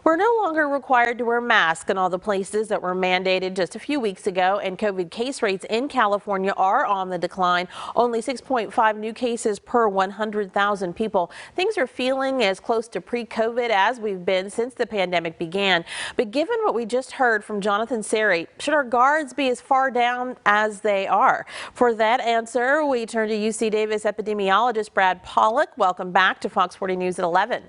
We're no longer required to wear masks in all the places that were mandated just a few weeks ago, and COVID case rates in California are on the decline. Only 6.5 new cases per 100,000 people. Things are feeling as close to pre-COVID as we've been since the pandemic began. But given what we just heard from Jonathan Seri, should our guards be as far down as they are? For that answer, we turn to UC Davis epidemiologist Brad Pollock. Welcome back to Fox 40 News at 11.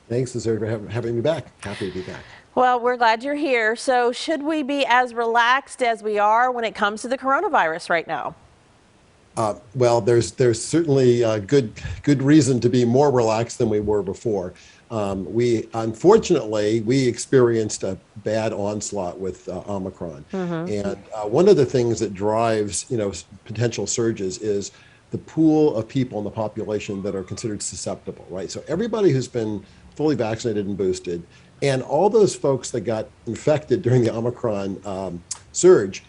Thanks, Lizard, for having me back. Happy to be back. Well, we're glad you're here. So should we be as relaxed as we are when it comes to the coronavirus right now? Well, there's certainly good reason to be more relaxed than we were before. Unfortunately, we experienced a bad onslaught with Omicron. And one of the things that drives, potential surges is the pool of people in the population that are considered susceptible, right? So everybody who's been fully vaccinated and boosted, and all those folks that got infected during the Omicron surge,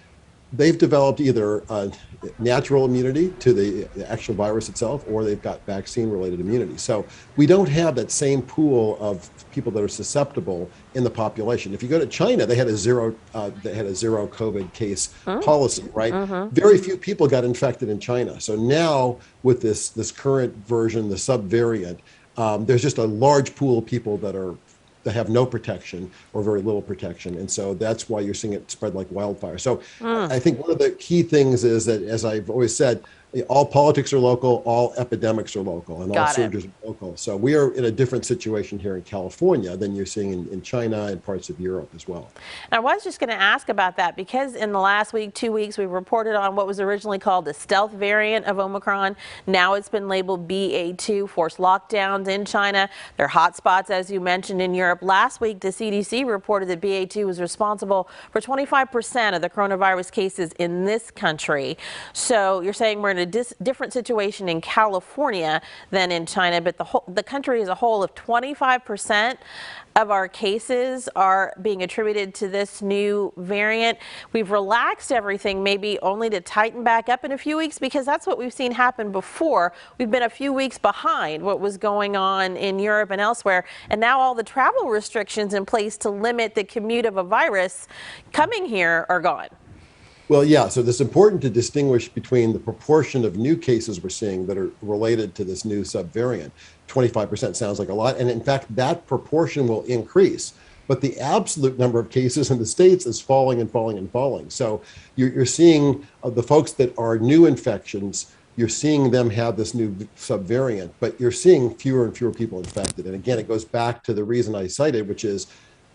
they've developed either natural immunity to the actual virus itself, or they've got vaccine-related immunity. So we don't have that same pool of people that are susceptible in the population. If you go to China, they had a zero COVID case policy, right? Very few people got infected in China. So now with this current version, the subvariant, there's just a large pool of people that have no protection or very little protection. And so that's why you're seeing it spread like wildfire. So I think one of the key things is that, as I've always said, all politics are local, all epidemics are local, and all surges are local. So we are in a different situation here in California than you're seeing in China and parts of Europe as well. I was just going to ask about that because in the last week, 2 weeks, we reported on what was originally called the stealth variant of Omicron. Now it's been labeled BA2, forced lockdowns in China. There are hotspots, as you mentioned, in Europe. Last week, the CDC reported that BA2 was responsible for 25% of the coronavirus cases in this country. So you're saying we're in a different situation in California than in China, but the country as a whole, if 25% of our cases are being attributed to this new variant, we've relaxed everything maybe only to tighten back up in a few weeks, because that's what we've seen happen before. We've been a few weeks behind what was going on in Europe and elsewhere, and now all the travel restrictions in place to limit the commute of a virus coming here are gone. Well, yeah, so it's important to distinguish between the proportion of new cases we're seeing that are related to this new subvariant. 25% sounds like a lot, and in fact, that proportion will increase. But the absolute number of cases in the States is falling and falling and falling. So you're seeing the folks that are new infections, you're seeing them have this new subvariant, but you're seeing fewer and fewer people infected. And again, it goes back to the reason I cited, which is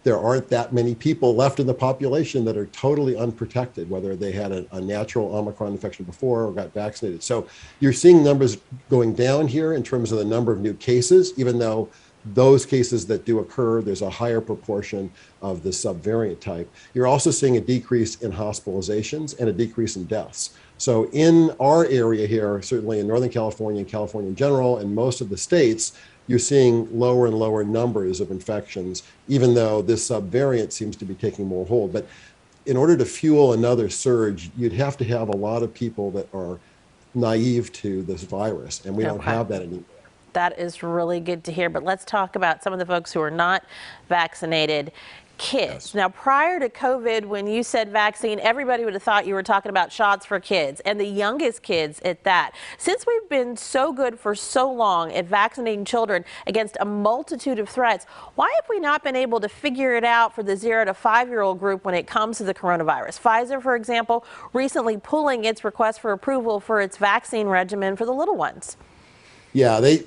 there aren't that many people left in the population that are totally unprotected, whether they had a natural Omicron infection before or got vaccinated. So you're seeing numbers going down here in terms of the number of new cases, even though those cases that do occur, there's a higher proportion of the subvariant type. You're also seeing a decrease in hospitalizations and a decrease in deaths. So in our area here, certainly in Northern California and California in general, and most of the states, you're seeing lower and lower numbers of infections, even though this subvariant seems to be taking more hold. But in order to fuel another surge, you'd have to have a lot of people that are naive to this virus, and we don't have that anymore. That is really good to hear. But let's talk about some of the folks who are not vaccinated. Kids. Now, prior to COVID, when you said vaccine, everybody would have thought you were talking about shots for kids, and the youngest kids at that. Since we've been so good for so long at vaccinating children against a multitude of threats, why have we not been able to figure it out for the 0 to 5-year-old group when it comes to the coronavirus? Pfizer, for example, recently pulling its request for approval for its vaccine regimen for the little ones. Yeah, they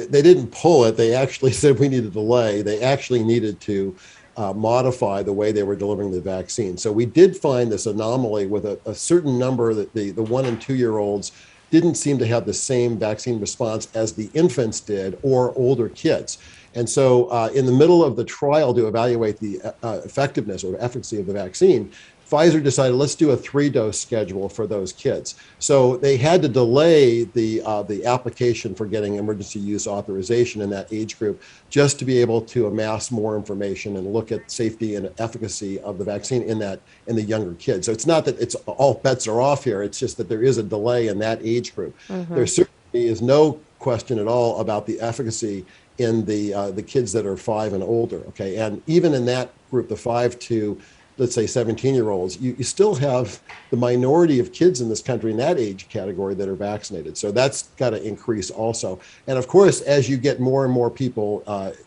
didn't pull it. They actually said we need a delay. They actually needed to modify the way they were delivering the vaccine. So we did find this anomaly with a certain number that the 1 and 2-year-olds didn't seem to have the same vaccine response as the infants did or older kids. And so in the middle of the trial to evaluate the effectiveness or efficacy of the vaccine, Pfizer decided, let's do a 3-dose schedule for those kids. So they had to delay the application for getting emergency use authorization in that age group just to be able to amass more information and look at safety and efficacy of the vaccine in the younger kids. So it's not that it's all bets are off here. It's just that there is a delay in that age group. There certainly is no question at all about the efficacy in the kids that are 5 and older. Okay, and even in that group, the 5 to let's say 17-year-olds, you still have the minority of kids in this country in that age category that are vaccinated. So that's got to increase also. And of course, as you get more and more people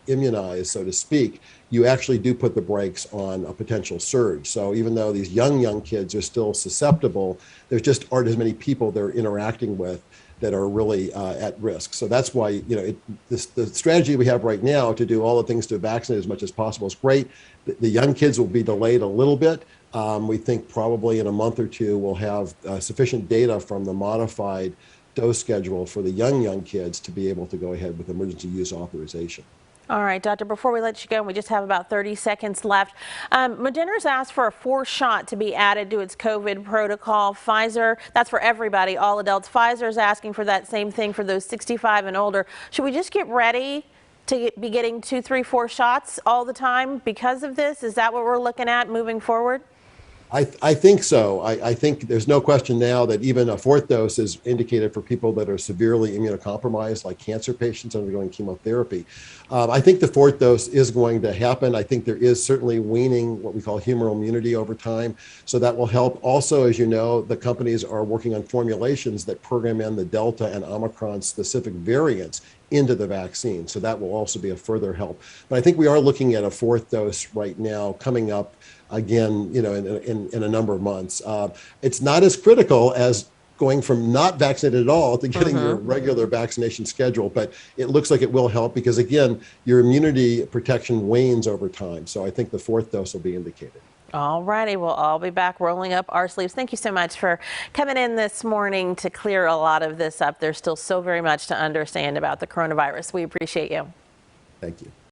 immunized, so to speak, you actually do put the brakes on a potential surge. So even though these young kids are still susceptible, there just aren't as many people they're interacting with that are really at risk. So that's why, the strategy we have right now to do all the things to vaccinate as much as possible is great. The young kids will be delayed a little bit. We think probably in a month or two we'll have sufficient data from the modified dose schedule for the young kids to be able to go ahead with emergency use authorization. All right, Doctor, before we let you go, we just have about 30 seconds left. Moderna's asked for a 4th shot to be added to its COVID protocol. Pfizer, that's for everybody, all adults. Pfizer is asking for that same thing for those 65 and older. Should we just get ready to be getting 2, 3, 4 shots all the time because of this? Is that what we're looking at moving forward? I think so. I think there's no question now that even a 4th dose is indicated for people that are severely immunocompromised, like cancer patients undergoing chemotherapy. I think the 4th dose is going to happen. I think there is certainly waning what we call humoral immunity over time. So that will help. Also, as you know, the companies are working on formulations that program in the Delta and Omicron specific variants into the vaccine. So that will also be a further help. But I think we are looking at a 4th dose right now coming up again, in a number of months. It's not as critical as going from not vaccinated at all to getting your regular vaccination schedule, but it looks like it will help because, again, your immunity protection wanes over time. So I think the 4th dose will be indicated. All righty, we'll all be back rolling up our sleeves. Thank you so much for coming in this morning to clear a lot of this up. There's still so very much to understand about the coronavirus. We appreciate you. Thank you.